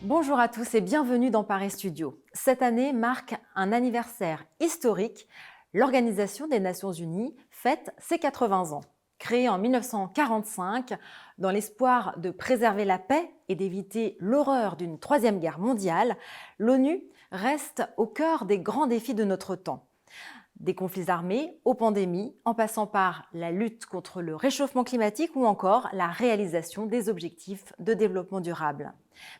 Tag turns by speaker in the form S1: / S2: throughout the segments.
S1: Bonjour à tous et bienvenue dans Paris Studio. Cette année marque un anniversaire historique. L'Organisation des Nations Unies fête ses 80 ans. Créée en 1945 dans l'espoir de préserver la paix et d'éviter l'horreur d'une troisième guerre mondiale, l'ONU reste au cœur des grands défis de notre temps. Des conflits armés aux pandémies, en passant par la lutte contre le réchauffement climatique ou encore la réalisation des objectifs de développement durable.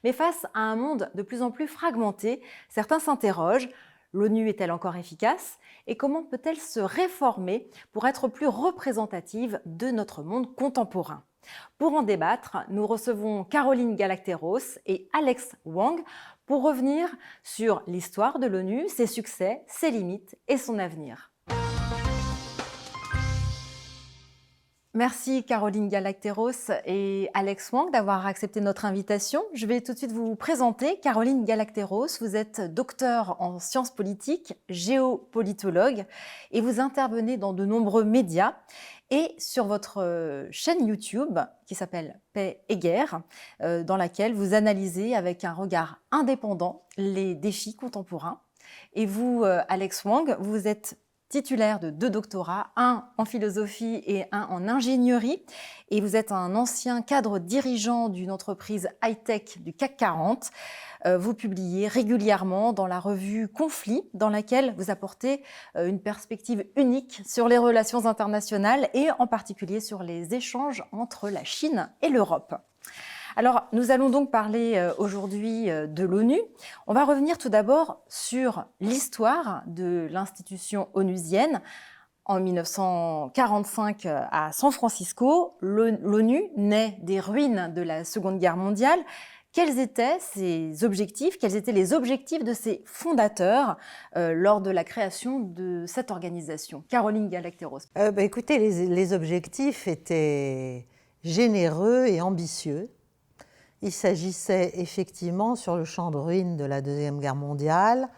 S1: Mais face à un monde de plus en plus fragmenté, certains s'interrogent, l'ONU est-elle encore efficace et comment peut-elle se réformer pour être plus représentative de notre monde contemporain? Pour en débattre, nous recevons Caroline Galacteros et Alex Wang pour revenir sur l'histoire de l'ONU, ses succès, ses limites et son avenir. Merci Caroline Galacteros et Alex Wang d'avoir accepté notre invitation. Je vais tout de suite vous présenter. Caroline Galacteros, vous êtes docteur en sciences politiques, géopolitologue et vous intervenez dans de nombreux médias et sur votre chaîne YouTube qui s'appelle Paix et Guerre, dans laquelle vous analysez avec un regard indépendant les défis contemporains. Et vous, Alex Wang, vous êtes titulaire de 2 doctorats, un en philosophie et un en ingénierie. Et vous êtes un ancien cadre dirigeant d'une entreprise high-tech du CAC 40. Vous publiez régulièrement dans la revue Conflit, dans laquelle vous apportez une perspective unique sur les relations internationales et en particulier sur les échanges entre la Chine et l'Europe. Alors, nous allons donc parler aujourd'hui de l'ONU. On va revenir tout d'abord sur l'histoire de l'institution onusienne. En 1945, à San Francisco, l'ONU naît des ruines de la Seconde Guerre mondiale. Quels étaient ses objectifs? Quels étaient les objectifs de ses fondateurs lors de la création de cette organisation? Caroline Galacteros.
S2: Écoutez, les objectifs étaient généreux et ambitieux. Il s'agissait effectivement, sur le champ de ruines de la Deuxième Guerre mondiale,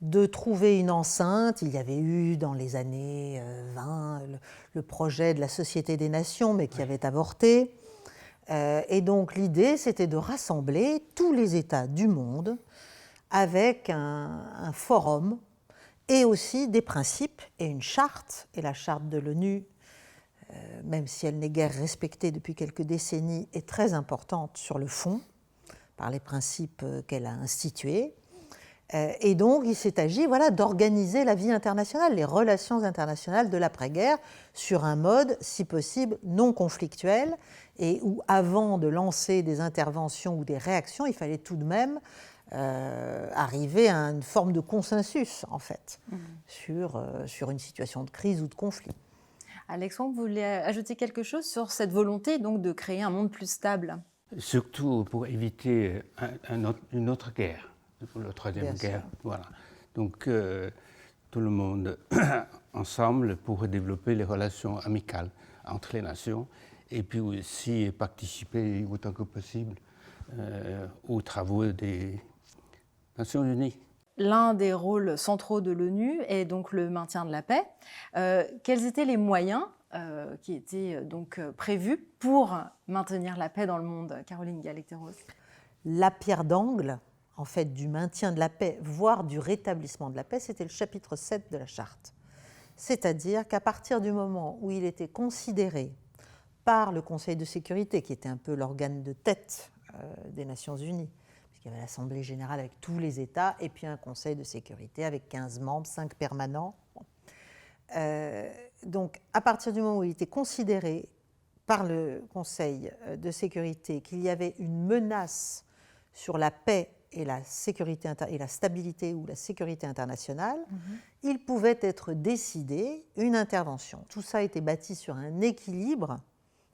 S2: de trouver une enceinte. Il y avait eu dans les années 20 le projet de la Société des Nations, mais qui avait avorté. Et donc l'idée, c'était de rassembler tous les États du monde avec un forum et aussi des principes et une charte. Et la charte de l'ONU, même si elle n'est guère respectée depuis quelques décennies, est très importante sur le fond, par les principes qu'elle a institués. Et donc, il s'est agi d'organiser la vie internationale, les relations internationales de l'après-guerre, sur un mode, si possible, non conflictuel, et où, avant de lancer des interventions ou des réactions, il fallait tout de même arriver à une forme de consensus, en fait, sur une situation de crise ou de conflit.
S1: Alexandre, vous voulez ajouter quelque chose sur cette volonté donc, de créer un monde plus stable?
S3: Surtout pour éviter une autre guerre, la troisième guerre. Voilà. Donc tout le monde ensemble pour développer les relations amicales entre les nations et puis aussi participer autant que possible aux travaux des Nations Unies.
S1: L'un des rôles centraux de l'ONU est donc le maintien de la paix. Quels étaient les moyens qui étaient donc prévus pour maintenir la paix dans le monde, Caroline Galacteros?
S2: La pierre d'angle, en fait, du maintien de la paix, voire du rétablissement de la paix, c'était le chapitre 7 de la charte. C'est-à-dire qu'à partir du moment où il était considéré par le Conseil de sécurité, qui était un peu l'organe de tête des Nations Unies, il y avait l'Assemblée générale avec tous les États et puis un Conseil de sécurité avec 15 membres, 5 permanents. Donc, à partir du moment où il était considéré par le Conseil de sécurité qu'il y avait une menace sur la paix et la sécurité et la stabilité ou la sécurité internationale, il pouvait être décidé une intervention. Tout ça était bâti sur un équilibre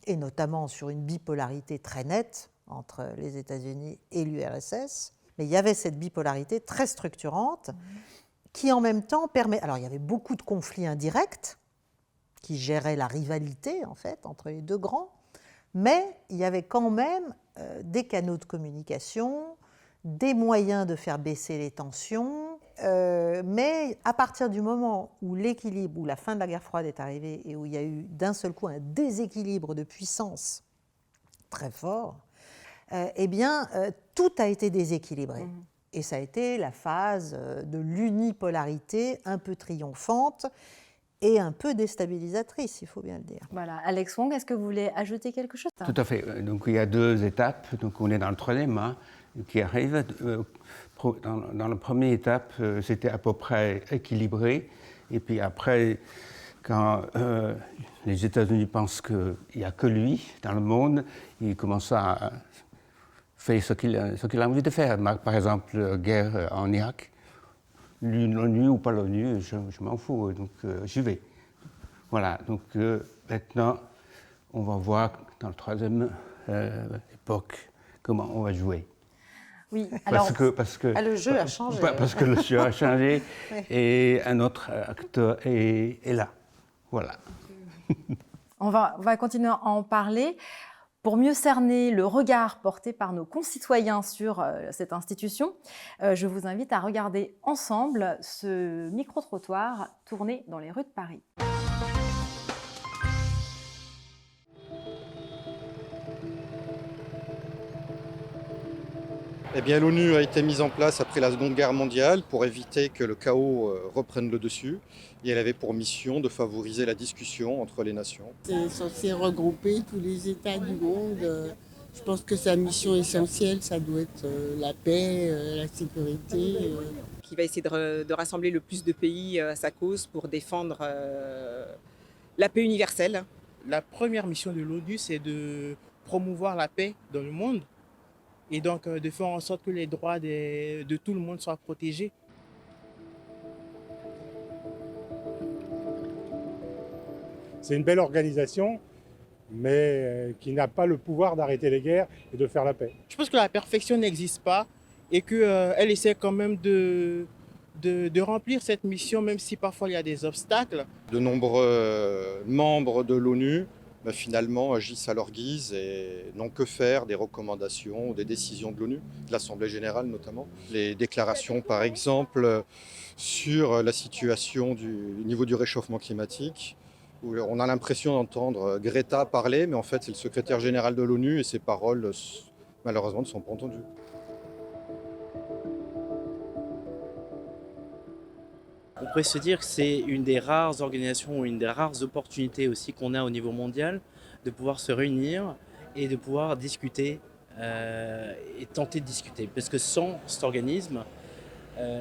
S2: et notamment sur une bipolarité très nette entre les États-Unis et l'URSS. Mais il y avait cette bipolarité très structurante qui, en même temps, permet... Alors, il y avait beaucoup de conflits indirects qui géraient la rivalité, en fait, entre les deux grands, mais il y avait quand même des canaux de communication, des moyens de faire baisser les tensions, mais à partir du moment où l'équilibre, où la fin de la guerre froide est arrivée et où il y a eu d'un seul coup un déséquilibre de puissance très fort, tout a été déséquilibré. Et ça a été la phase de l'unipolarité un peu triomphante et un peu déstabilisatrice, il faut bien le dire.
S1: Voilà. Alex Wong, est-ce que vous voulez ajouter quelque chose?
S3: Tout à fait. Donc il y a 2 étapes. Donc on est dans le 3e qui arrive. Dans la première étape, c'était à peu près équilibré. Et puis après, quand les États-Unis pensent qu'il n'y a que lui dans le monde, ils commencent à faire ce qu'il a envie de faire. Par exemple, guerre en Irak. L'ONU ou pas l'ONU, je m'en fous, donc j'y vais. Voilà, donc maintenant, on va voir dans la 3e époque comment on va jouer.
S1: Oui,
S3: alors,
S2: le jeu a changé.
S3: Parce que le jeu a changé
S2: Oui.
S3: et un autre acteur est là. Voilà.
S1: On va continuer à en parler. Pour mieux cerner le regard porté par nos concitoyens sur cette institution, je vous invite à regarder ensemble ce micro-trottoir tourné dans les rues de Paris.
S4: Eh bien, l'ONU a été mise en place après la Seconde Guerre mondiale pour éviter que le chaos reprenne le dessus. Et elle avait pour mission de favoriser la discussion entre les nations.
S5: C'est censé regrouper tous les États du monde. Je pense que sa mission essentielle, ça doit être la paix, la sécurité.
S6: Qui va essayer de rassembler le plus de pays à sa cause pour défendre la paix universelle.
S7: La première mission de l'ONU, c'est de promouvoir la paix dans le monde et donc de faire en sorte que les droits de tout le monde soient protégés.
S8: C'est une belle organisation, mais qui n'a pas le pouvoir d'arrêter les guerres et de faire la paix.
S7: Je pense que la perfection n'existe pas et qu'elle essaie quand même de remplir cette mission, même si parfois il y a des obstacles.
S4: De nombreux membres de l'ONU finalement agissent à leur guise et n'ont que faire des recommandations ou des décisions de l'ONU, de l'Assemblée générale notamment. Les déclarations par exemple sur la situation du niveau du réchauffement climatique, où on a l'impression d'entendre Greta parler, mais en fait c'est le secrétaire général de l'ONU et ses paroles malheureusement ne sont pas entendues.
S9: On pourrait se dire que c'est une des rares organisations ou une des rares opportunités aussi qu'on a au niveau mondial de pouvoir se réunir et de pouvoir discuter et tenter de discuter. Parce que sans cet organisme,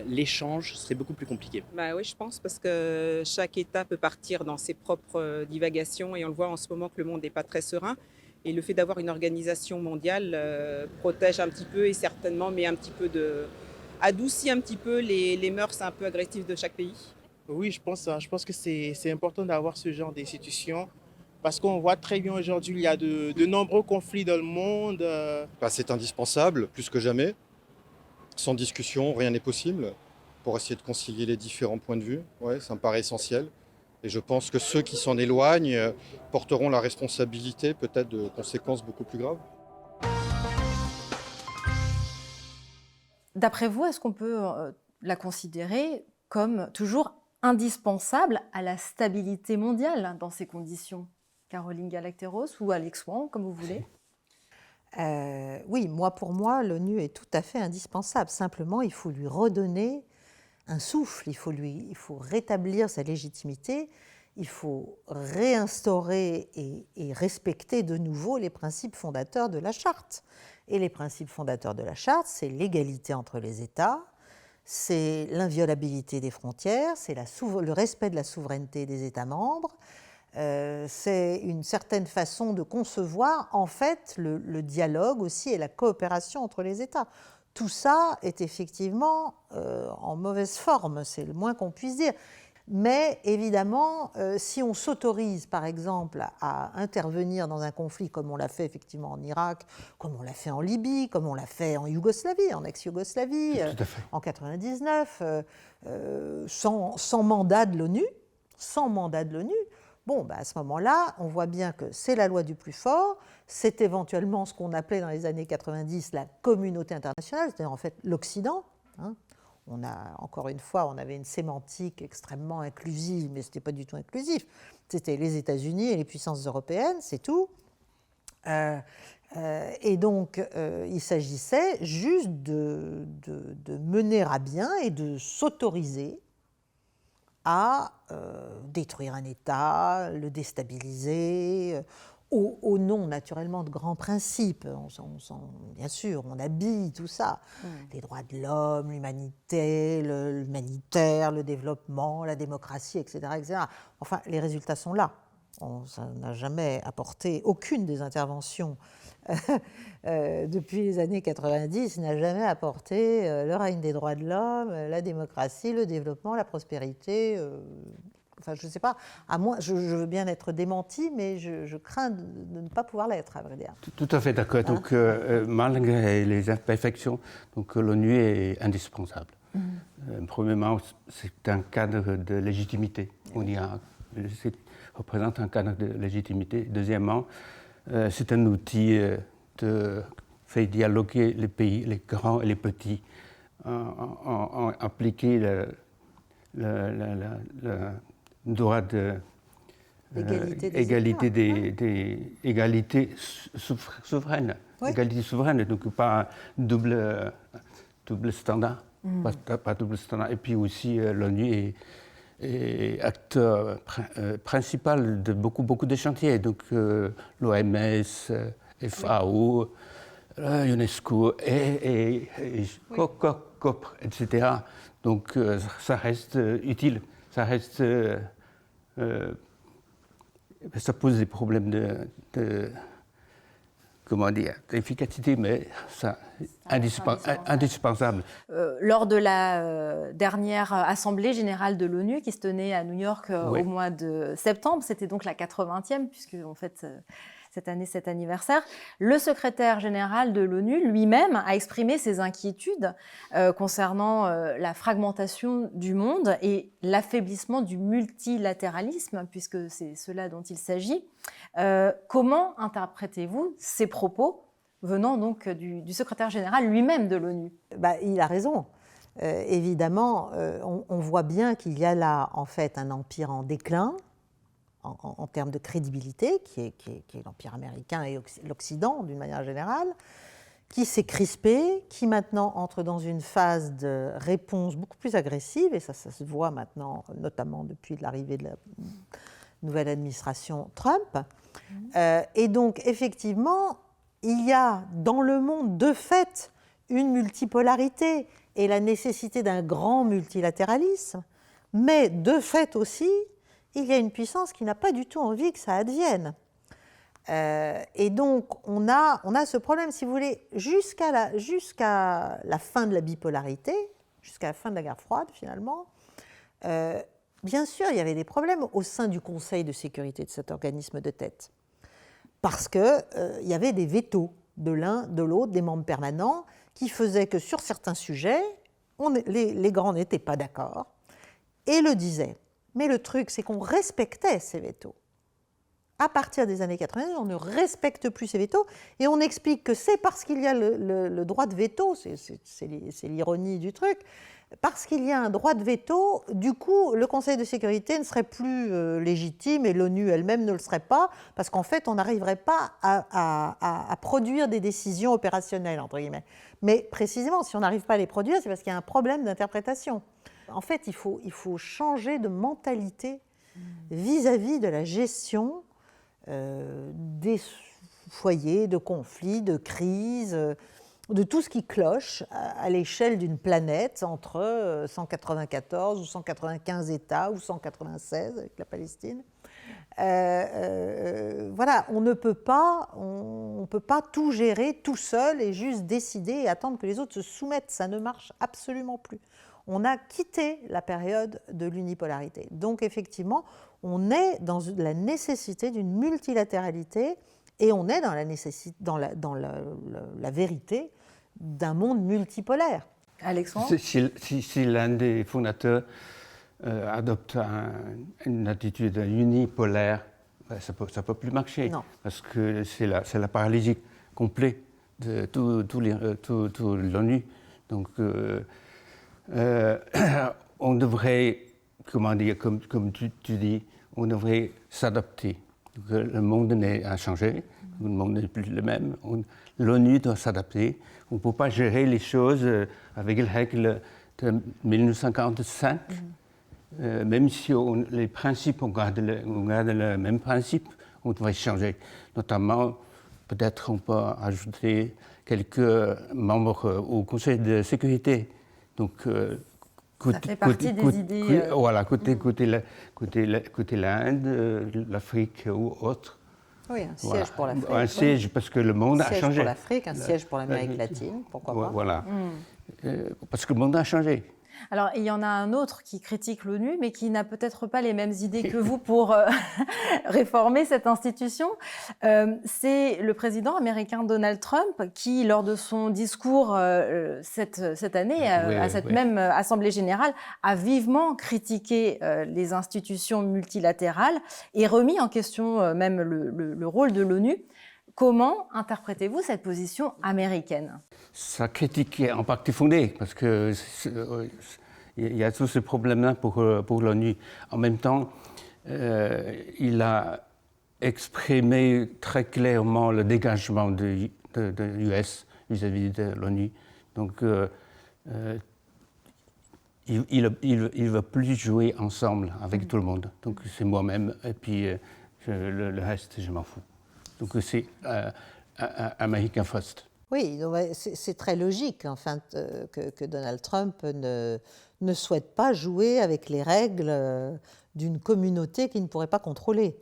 S9: l'échange serait beaucoup plus compliqué.
S6: Bah oui, je pense, parce que chaque État peut partir dans ses propres divagations et on le voit en ce moment que le monde n'est pas très serein. Et le fait d'avoir une organisation mondiale protège un petit peu et certainement met un petit peu adoucit un petit peu les mœurs un peu agressives de chaque pays.
S7: Oui, je pense que c'est important d'avoir ce genre d'institution parce qu'on voit très bien aujourd'hui il y a de nombreux conflits dans le monde.
S4: C'est indispensable, plus que jamais. Sans discussion, rien n'est possible pour essayer de concilier les différents points de vue. Ouais, ça me paraît essentiel. Et je pense que ceux qui s'en éloignent porteront la responsabilité peut-être de conséquences beaucoup plus graves.
S1: D'après vous, est-ce qu'on peut la considérer comme toujours indispensable à la stabilité mondiale dans ces conditions? Caroline Galacteros ou Alex Wong, comme vous voulez.
S2: Oui, pour moi, l'ONU est tout à fait indispensable. Simplement, il faut lui redonner un souffle, il faut rétablir sa légitimité, il faut réinstaurer et respecter de nouveau les principes fondateurs de la Charte. Et les principes fondateurs de la Charte, c'est l'égalité entre les États, c'est l'inviolabilité des frontières, c'est le respect de la souveraineté des États membres, c'est une certaine façon de concevoir en fait le dialogue aussi et la coopération entre les États. Tout ça est effectivement en mauvaise forme, c'est le moins qu'on puisse dire. Mais évidemment, si on s'autorise, par exemple, à intervenir dans un conflit comme on l'a fait effectivement en Irak, comme on l'a fait en Libye, comme on l'a fait en Yougoslavie, en ex-Yougoslavie, en 1999, sans mandat de l'ONU, à ce moment-là, on voit bien que c'est la loi du plus fort, c'est éventuellement ce qu'on appelait dans les années 90 la communauté internationale, c'est-à-dire en fait l'Occident. Encore une fois, on avait une sémantique extrêmement inclusive, mais ce n'était pas du tout inclusif. C'était les États-Unis et les puissances européennes, c'est tout. Et donc, il s'agissait juste de mener à bien et de s'autoriser à détruire un État, le déstabiliser, au nom naturellement de grands principes. Bien sûr, on habille tout ça. Les droits de l'homme, l'humanité, l'humanitaire, le développement, la démocratie, etc., etc. Enfin, les résultats sont là. Ça n'a jamais apporté, aucune des interventions depuis les années 90 n'a jamais apporté le règne des droits de l'homme, la démocratie, le développement, la prospérité. Enfin, je ne sais pas, à moi, je veux bien être démenti, mais je crains de ne pas pouvoir l'être, à vrai dire.
S3: Tout à fait d'accord. Donc, malgré les imperfections, l'ONU est indispensable. Premièrement, c'est un cadre de légitimité. Ça représente un cadre de légitimité. Deuxièmement, c'est un outil de faire dialoguer les pays, les grands et les petits, appliquer le droit de égalité souveraine. Oui. Égalité souveraine, donc pas double standard. Pas double standard. Et puis aussi, l'ONU est acteur principal de beaucoup de chantiers. Donc l'OMS, FAO, UNESCO et COP, etc. Donc ça reste utile. Ça pose des problèmes d'efficacité, mais ça indispensable.
S1: Lors de la dernière Assemblée générale de l'ONU qui se tenait à New York au mois de septembre, c'était donc la 80e, puisqu'on fête cette année cet anniversaire, le secrétaire général de l'ONU lui-même a exprimé ses inquiétudes concernant la fragmentation du monde et l'affaiblissement du multilatéralisme, puisque c'est cela dont il s'agit. Comment interprétez-vous ces propos venant donc du secrétaire général lui-même de l'ONU?
S2: Il a raison. Évidemment, on voit bien qu'il y a là, en fait, un empire en déclin, en termes de crédibilité, qui est l'Empire américain et l'Occident, d'une manière générale, qui s'est crispé, qui maintenant entre dans une phase de réponse beaucoup plus agressive, et ça se voit maintenant, notamment depuis l'arrivée de la nouvelle administration Trump. Et donc, effectivement, il y a dans le monde, de fait, une multipolarité et la nécessité d'un grand multilatéralisme, mais de fait aussi, il y a une puissance qui n'a pas du tout envie que ça advienne. Et donc, on a ce problème, si vous voulez, jusqu'à la fin de la bipolarité, jusqu'à la fin de la guerre froide, finalement. Bien sûr, il y avait des problèmes au sein du Conseil de sécurité de cet organisme de tête, parce qu'il y avait des vétos de l'un, de l'autre, des membres permanents, qui faisaient que sur certains sujets, les grands n'étaient pas d'accord, et le disaient. Mais le truc, c'est qu'on respectait ces vétos. À partir des années 80, on ne respecte plus ces vétos, et on explique que c'est parce qu'il y a le droit de veto, c'est l'ironie du truc, parce qu'il y a un droit de veto, du coup, le Conseil de sécurité ne serait plus légitime, et l'ONU elle-même ne le serait pas, parce qu'en fait, on n'arriverait pas à produire des décisions opérationnelles, entre guillemets. Mais précisément, si on n'arrive pas à les produire, c'est parce qu'il y a un problème d'interprétation. En fait, il faut changer de mentalité vis-à-vis de la gestion des foyers, de conflits, de crises, de tout ce qui cloche à l'échelle d'une planète entre 194 ou 195 États ou 196 avec la Palestine. Voilà, on ne peut pas tout gérer tout seul et juste décider et attendre que les autres se soumettent. Ça ne marche absolument plus. On a quitté la période de l'unipolarité. Donc effectivement, on est dans la nécessité d'une multilatéralité et on est dans la vérité d'un monde multipolaire.
S1: Alexandre ?
S3: Si l'un des fondateurs adopte une attitude unipolaire, ça peut plus marcher. Non. Parce que c'est la paralysie complète de tout l'ONU. Donc, on devrait, comme tu dis, on devrait s'adapter. Le monde a changé, Le monde n'est plus le même. L'ONU doit s'adapter. On ne peut pas gérer les choses avec les règles de 1945. Même si les principes, on garde le même principe, on devrait changer. Notamment, peut-être on peut ajouter quelques membres au Conseil de sécurité. Donc,
S1: ça fait partie des idées.
S3: Voilà, côté l'Inde, l'Afrique ou autre.
S2: Oui, un siège pour l'Afrique.
S3: Un siège parce que le monde a changé.
S2: Un siège pour l'Afrique, un siège pour l'Amérique latine, pourquoi pas.
S3: Voilà, parce que le monde a changé.
S1: Alors, il y en a un autre qui critique l'ONU, mais qui n'a peut-être pas les mêmes idées que vous pour réformer cette institution. C'est le président américain Donald Trump qui, lors de son discours cette année, à cette même Assemblée générale, a vivement critiqué les institutions multilatérales et remis en question même le rôle de l'ONU. Comment interprétez-vous cette position américaine ?
S3: Sa critique est en partie fondée, parce qu'il y a tous ces problèmes-là pour l'ONU. En même temps, il a exprimé très clairement le dégagement de l'US vis-à-vis de l'ONU. Donc, il ne va plus jouer ensemble avec tout le monde. Donc, c'est moi-même, et puis le reste, je m'en fous. Donc c'est American First.
S2: Oui, c'est très logique enfin, que Donald Trump ne souhaite pas jouer avec les règles d'une communauté qu'il ne pourrait pas contrôler.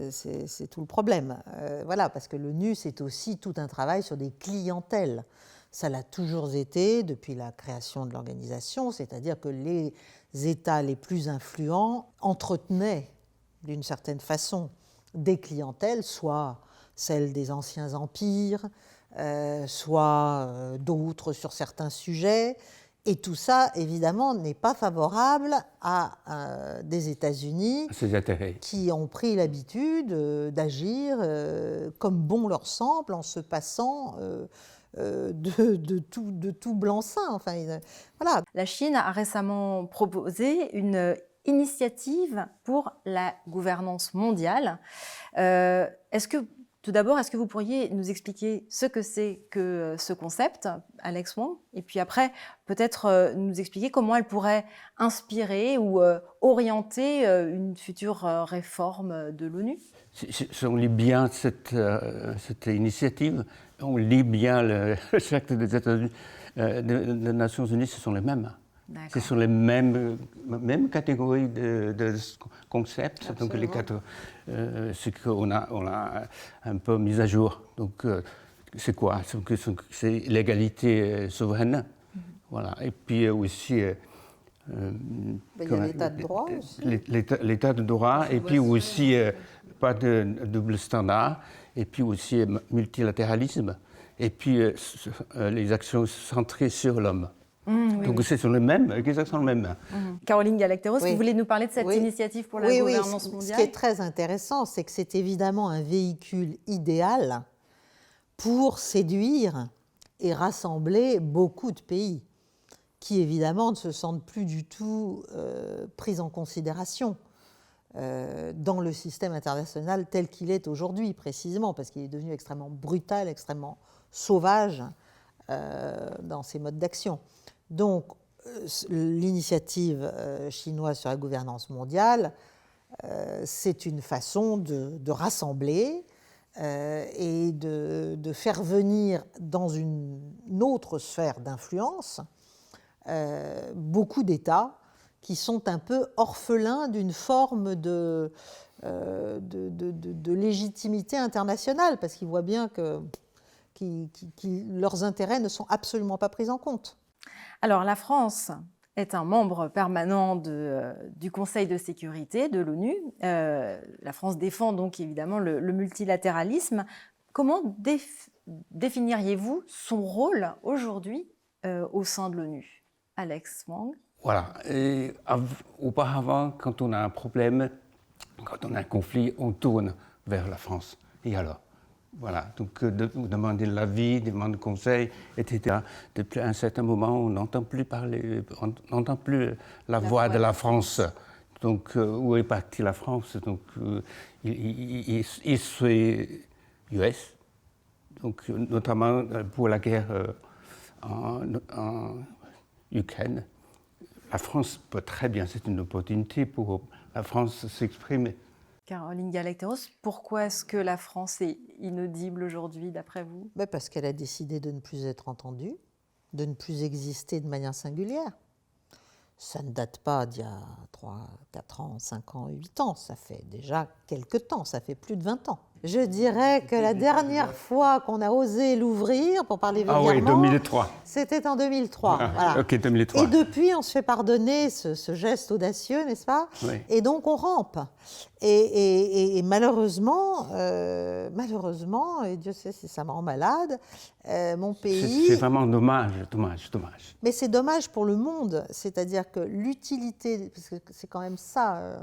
S2: C'est tout le problème. Voilà, parce que l'ONU, c'est aussi tout un travail sur des clientèles. Ça l'a toujours été depuis la création de l'organisation, c'est-à-dire que les États les plus influents entretenaient d'une certaine façon des clientèles, soit celles des anciens empires, soit d'autres sur certains sujets. Et tout ça, évidemment, n'est pas favorable à des États-Unis qui ont pris l'habitude d'agir comme bon leur semble en se passant de tout blanc-seing. Enfin, voilà.
S1: La Chine a récemment proposé une initiative pour la gouvernance mondiale. Tout d'abord, est-ce que vous pourriez nous expliquer ce que c'est que ce concept, Alex Wang, et puis après, peut-être nous expliquer comment elle pourrait inspirer ou orienter une future réforme de l'ONU ?
S3: Si on lit bien cette initiative, on lit bien le charte des Nations Unies, ce sont les mêmes. Ce sont les mêmes catégories de concepts. Donc les quatre, ce qu'on a un peu mis à jour. Donc c'est quoi ? C'est l'égalité souveraine. Voilà. Et puis aussi.
S2: Il y a l'état de droit aussi.
S3: L'état de droit, et puis aussi pas de double standard, et puis aussi multilatéralisme, et puis les actions centrées sur l'homme. Donc ce sont les mêmes, exactement les mêmes.
S1: Caroline Galacteros, vous voulez nous parler de cette initiative pour la gouvernance mondiale ?
S2: Ce qui est très intéressant, c'est que c'est évidemment un véhicule idéal pour séduire et rassembler beaucoup de pays qui, évidemment, ne se sentent plus du tout pris en considération dans le système international tel qu'il est aujourd'hui, précisément, parce qu'il est devenu extrêmement brutal, extrêmement sauvage dans ses modes d'action. Donc, l'initiative chinoise sur la gouvernance mondiale, c'est une façon de rassembler et de faire venir dans une autre sphère d'influence beaucoup d'États qui sont un peu orphelins d'une forme de légitimité internationale, parce qu'ils voient bien que leurs intérêts ne sont absolument pas pris en compte.
S1: Alors, la France est un membre permanent du Conseil de sécurité de l'ONU. La France défend donc évidemment le multilatéralisme. Comment définiriez-vous son rôle aujourd'hui au sein de l'ONU ? Alex Wang ?
S3: Voilà. Et auparavant, quand on a un problème, quand on a un conflit, on tourne vers la France. Et alors ? Voilà, donc demander l'avis, demander conseil, etc. Depuis un certain moment, on n'entend plus la voix de la France. Donc, où est partie la France ? Donc, il s'est US, donc, notamment pour la guerre en Ukraine. La France peut très bien, c'est une opportunité pour la France s'exprimer.
S1: Caroline Galacteros, pourquoi est-ce que la France est inaudible aujourd'hui, d'après vous?
S2: Parce qu'elle a décidé de ne plus être entendue, de ne plus exister de manière singulière. Ça ne date pas d'il y a 3, 4 ans, 5 ans, 8 ans, ça fait déjà quelques temps, ça fait plus de 20 ans. Je dirais que la dernière fois qu'on a osé l'ouvrir, pour parler vulgairement,
S3: ah oui, 2003.
S2: C'était en 2003. Voilà.
S3: Ok, 2003.
S2: Et depuis, on se fait pardonner ce geste audacieux, n'est-ce pas?
S3: Oui.
S2: Et donc, on rampe. Et malheureusement, et Dieu sait si ça me rend malade, mon pays...
S3: C'est vraiment dommage.
S2: Mais c'est dommage pour le monde, c'est-à-dire que l'utilité, parce que c'est quand même ça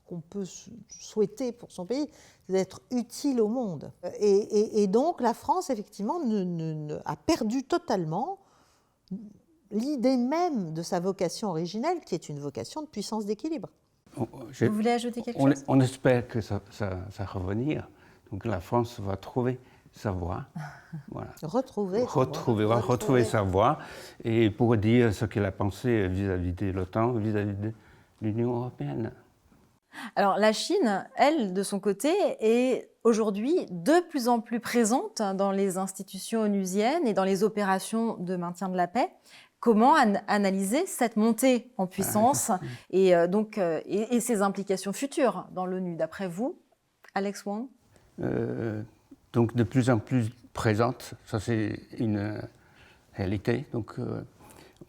S2: qu'on peut souhaiter pour son pays, c'est d'être utile au monde. Et donc la France, effectivement, a perdu totalement l'idée même de sa vocation originelle, qui est une vocation de puissance d'équilibre.
S1: Vous voulez ajouter quelque chose?
S3: On espère que ça va revenir, donc la France va trouver sa voie. Voilà. Retrouver sa voie, et pour dire ce qu'elle a pensé vis-à-vis de l'OTAN, vis-à-vis de l'Union européenne.
S1: Alors la Chine, elle, de son côté, est aujourd'hui de plus en plus présente dans les institutions onusiennes et dans les opérations de maintien de la paix. Comment analyser cette montée en puissance et ses implications futures dans l'ONU, d'après vous, Alex Wang?
S3: Donc de plus en plus présente, ça c'est une réalité, donc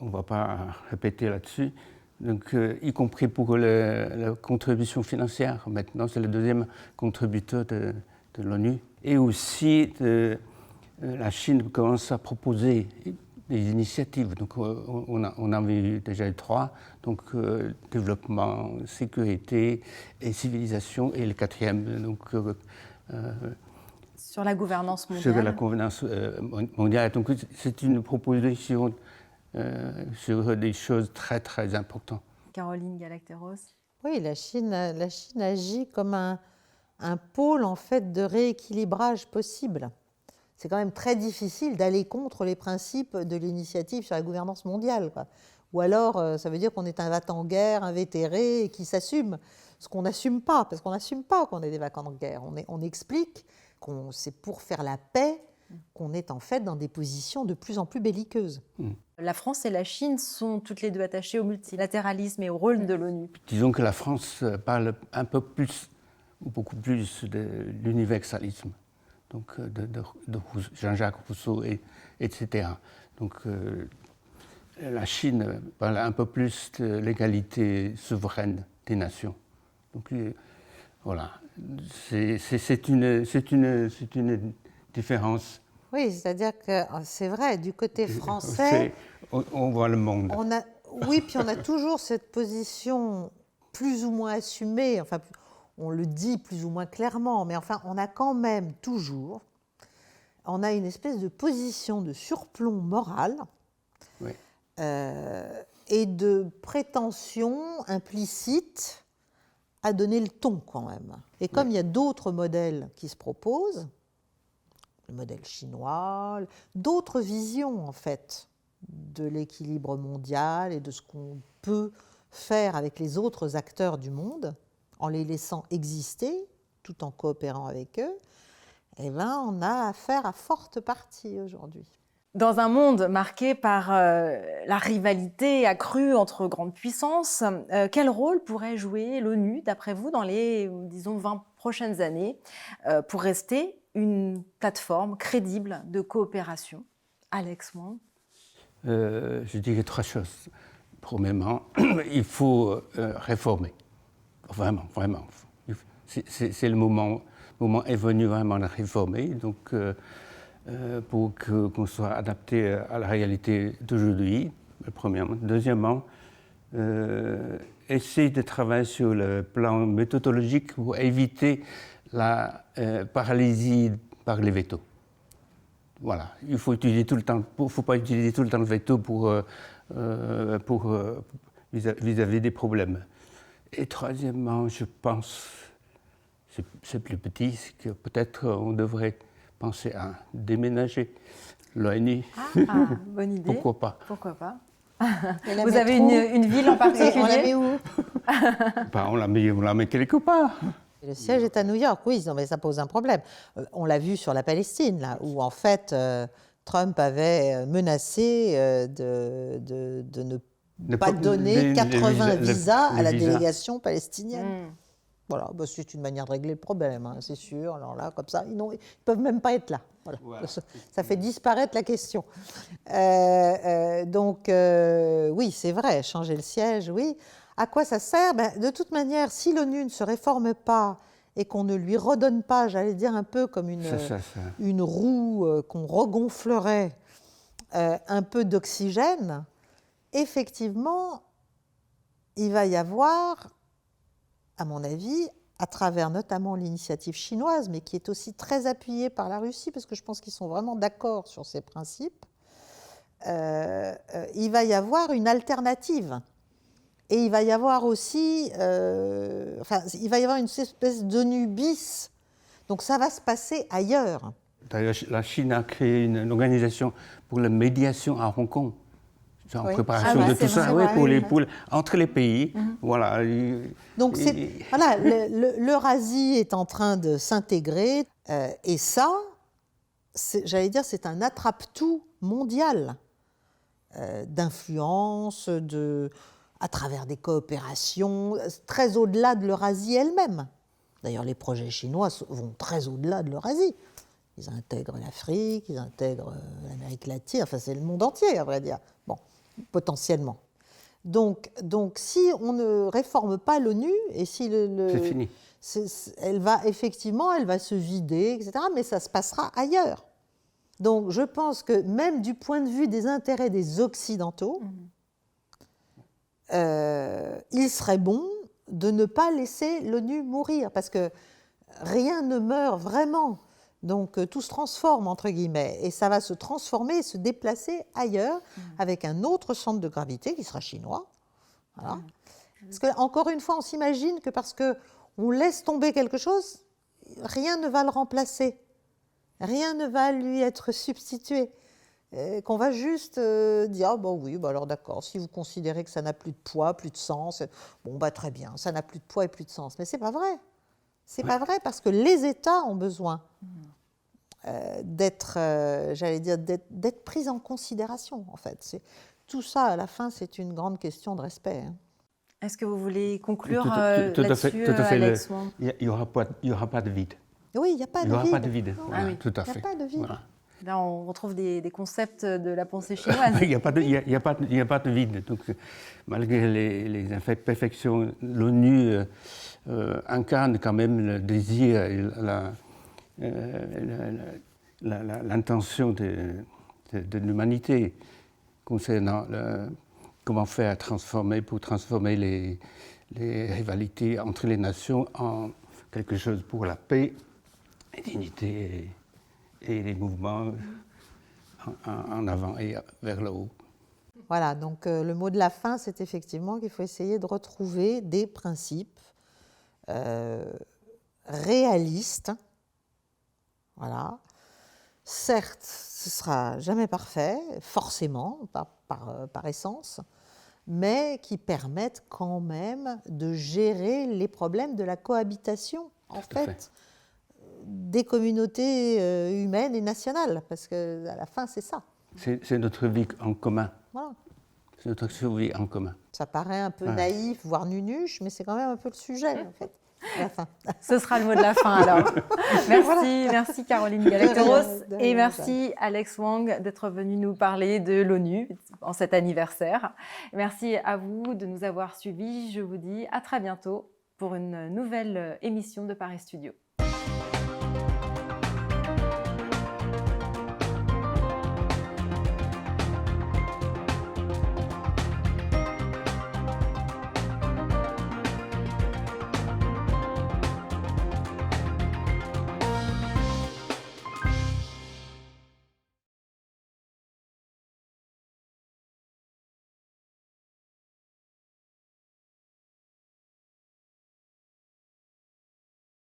S3: on ne va pas répéter là-dessus. Donc, y compris pour la contribution financière. Maintenant, c'est le deuxième contributeur de l'ONU. Et aussi, la Chine commence à proposer des initiatives. Donc, on en a déjà eu 3. Donc, développement, sécurité et civilisation. Et le 4e, donc...
S1: sur la gouvernance mondiale.
S3: Sur la gouvernance mondiale. Donc, c'est une proposition... sur des choses très, très importantes.
S1: Caroline Galacteros.
S2: Oui, la Chine agit comme un pôle en fait de rééquilibrage possible. C'est quand même très difficile d'aller contre les principes de l'initiative sur la gouvernance mondiale, quoi. Ou alors, ça veut dire qu'on est un va-t-en guerre invétéré et qui s'assume, ce qu'on n'assume pas, parce qu'on n'assume pas qu'on est des va-t-en guerre. On explique que c'est pour faire la paix qu'on est en fait dans des positions de plus en plus belliqueuses.
S1: La France et la Chine sont toutes les deux attachées au multilatéralisme et au rôle de l'ONU.
S3: Disons que la France parle un peu plus, ou beaucoup plus, de l'universalisme, donc de Jean-Jacques Rousseau, etc. Donc la Chine parle un peu plus de l'égalité souveraine des nations. Donc voilà, c'est une différence.
S2: Oui, c'est-à-dire que c'est vrai, du côté français...
S3: On voit le monde.
S2: Oui, puis on a toujours cette position plus ou moins assumée, enfin, on le dit plus ou moins clairement, mais enfin, on a quand même toujours... On a une espèce de position de surplomb moral et de prétention implicite à donner le ton quand même. Et comme il y a d'autres modèles qui se proposent, le modèle chinois, d'autres visions en fait de l'équilibre mondial et de ce qu'on peut faire avec les autres acteurs du monde en les laissant exister tout en coopérant avec eux, eh ben, on a affaire à forte partie aujourd'hui.
S1: Dans un monde marqué par la rivalité accrue entre grandes puissances, quel rôle pourrait jouer l'ONU, d'après vous, dans les, disons, 20 prochaines années, pour rester une plateforme crédible de coopération? Alex Wang.
S3: Je dirais 3 choses. Premièrement, il faut réformer. Vraiment. C'est le moment est venu vraiment de réformer. Donc, pour qu'on soit adapté à la réalité d'aujourd'hui, premièrement. Deuxièmement, essayer de travailler sur le plan méthodologique pour éviter la paralysie par les vétos. Voilà, il faut utiliser tout le temps, faut pas utiliser tout le temps le veto vis-à-vis des problèmes. Et troisièmement, je pense, c'est plus petit, c'est que peut-être on devrait penser à déménager l'ONU.
S1: Bonne idée.
S3: Pourquoi pas?
S1: Pourquoi pas?
S2: Et la
S1: Vous avez
S2: mettre
S1: une ville en
S2: où? On la
S1: particulier?
S2: met où?
S3: Ben, on la met quelque part.
S2: Le siège est à New York, oui, non, mais ça pose un problème. On l'a vu sur la Palestine, là, où en fait Trump avait menacé de ne pas donner 80 visas à la délégation palestinienne. Voilà, bah, c'est une manière de régler le problème, hein, c'est sûr. Alors là, comme ça, ils ne peuvent même pas être là. Voilà. Voilà. Ça fait disparaître la question. Donc, oui, c'est vrai, changer le siège, oui. À quoi ça sert? Ben, de toute manière, si l'ONU ne se réforme pas et qu'on ne lui redonne pas, j'allais dire un peu comme une roue qu'on regonflerait un peu d'oxygène, effectivement, il va y avoir, à mon avis, à travers notamment l'initiative chinoise, mais qui est aussi très appuyée par la Russie, parce que je pense qu'ils sont vraiment d'accord sur ces principes, il va y avoir une alternative. Et il va y avoir aussi, il va y avoir une espèce d'ONU bis. Donc ça va se passer ailleurs.
S3: D'ailleurs, la Chine a créé une organisation pour la médiation à Hong Kong. C'est en préparation de tout ça, entre les pays. Voilà.
S2: Donc voilà, l'Eurasie est en train de s'intégrer. Et ça, j'allais dire, c'est un attrape-tout mondial d'influence, à travers des coopérations, très au-delà de l'Eurasie elle-même. D'ailleurs, les projets chinois vont très au-delà de l'Eurasie. Ils intègrent l'Afrique, ils intègrent l'Amérique latine, enfin c'est le monde entier, à vrai dire, bon, potentiellement. Donc si on ne réforme pas l'ONU, et si
S3: c'est fini.
S2: Elle va se vider, etc., mais ça se passera ailleurs. Donc je pense que même du point de vue des intérêts des Occidentaux, il serait bon de ne pas laisser l'ONU mourir, parce que rien ne meurt vraiment. Donc tout se transforme, entre guillemets, et ça va se transformer et se déplacer ailleurs, avec un autre centre de gravité qui sera chinois. Voilà. Parce que, encore une fois, on s'imagine que parce qu'on laisse tomber quelque chose, rien ne va le remplacer. Rien ne va lui être substitué. Qu'on va juste dire, ah bon oui, bah alors d'accord, si vous considérez que ça n'a plus de poids, plus de sens, bon bah très bien, ça n'a plus de poids et plus de sens. Mais c'est pas vrai. C'est pas vrai, parce que les États ont besoin d'être, j'allais dire, d'être pris en considération, en fait. Tout ça, à la fin, c'est une grande question de respect. Hein.
S1: Est-ce que vous voulez conclure
S3: là-dessus,
S1: Alex?
S3: Il n'y aura pas de vide.
S2: Oui, il n'y a pas de vide.
S3: Il n'y aura pas de vide. Voilà,
S1: oui.
S3: tout à fait.
S2: Il n'y a pas de vide.
S3: Voilà.
S1: Là, on retrouve des concepts de la pensée chinoise.
S3: Il n'y a pas de vide. Donc, malgré les imperfections, l'ONU incarne quand même le désir et l'intention de l'humanité concernant comment faire pour transformer les rivalités entre les nations en quelque chose pour la paix, la dignité et les mouvements en avant et vers le haut.
S2: Voilà, donc le mot de la fin, c'est effectivement qu'il faut essayer de retrouver des principes réalistes. Voilà. Certes, ce ne sera jamais parfait, forcément, par essence, mais qui permettent quand même de gérer les problèmes de la cohabitation, en fait, des communautés humaines et nationales, parce qu'à la fin, c'est ça.
S3: C'est notre vie en commun.
S2: Voilà.
S3: C'est notre survie en commun.
S2: Ça paraît un peu naïf, voire nunuche, mais c'est quand même un peu le sujet, en fait. À la fin.
S1: Ce sera le mot de la fin, alors. Merci Caroline Galacteros, et merci Alex Wang d'être venu nous parler de l'ONU en cet anniversaire. Merci à vous de nous avoir suivis. Je vous dis à très bientôt pour une nouvelle émission de Paris Studio.